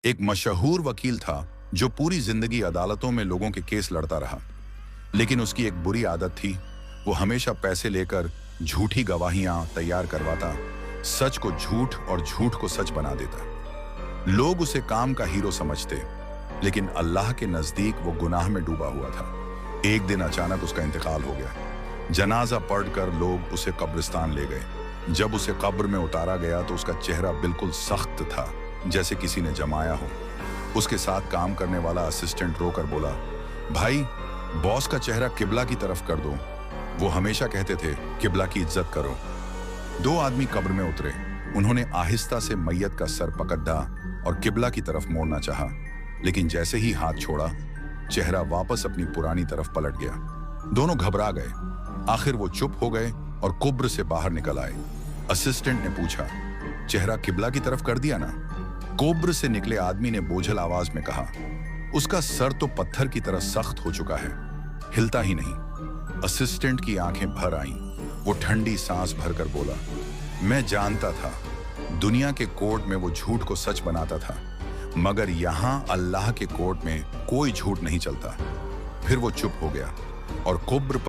एक मशहूर वकील था जो पूरी जिंदगी अदालतों में लोगों के केस लड़ता रहा। लेकिन उसकी एक बुरी आदत थी। वो हमेशा पैसे लेकर झूठी गवाहियां तैयार करवाता, सच को झूठ और झूठ को सच बना देता। लोग उसे काम का हीरो समझते, लेकिन अल्लाह के नजदीक वो गुनाह में डूबा हुआ था। एक दिन अचानक उसका इंतकाल हो गया। जनाजा पढ़कर लोग उसे कब्रिस्तान ले गए। जब उसे कब्र में उतारा गया तो उसका चेहरा बिल्कुल सख्त था, जैसे किसी ने जमाया हो। उसके साथ काम करने वाला असिस्टेंट रोकर बोला, भाई, बॉस का चेहरा किबला की तरफ कर दो। वो हमेशा कहते थे, किबला की इज्जत करो। दो आदमी कब्र में उतरे। उन्होंने आहिस्ता से मैयत का सर पकड़ा और किबला की तरफ मोड़ना चाहा, लेकिन जैसे ही हाथ छोड़ा, चेहरा वापस अपनी पुरानी तरफ पलट गया। दोनों घबरा गए। आखिर वो चुप हो गए और कब्र से बाहर निकल आए। असिस्टेंट ने पूछा, चेहरा किबला की तरफ कर दिया ना? कब्र से निकले आदमी ने बोझल आवाज में कहा, उसका सर तो पत्थर की तरह सख्त हो चुका है, हिलता ही नहीं। असिस्टेंट की आंखें भर आईं। वो ठंडी सांस भरकर बोला, मैं जानता था दुनिया के कोर्ट में वो झूठ को सच बनाता था, मगर यहां अल्लाह के कोर्ट में कोई झूठ नहीं चलता। फिर वो चुप हो गया और कब्र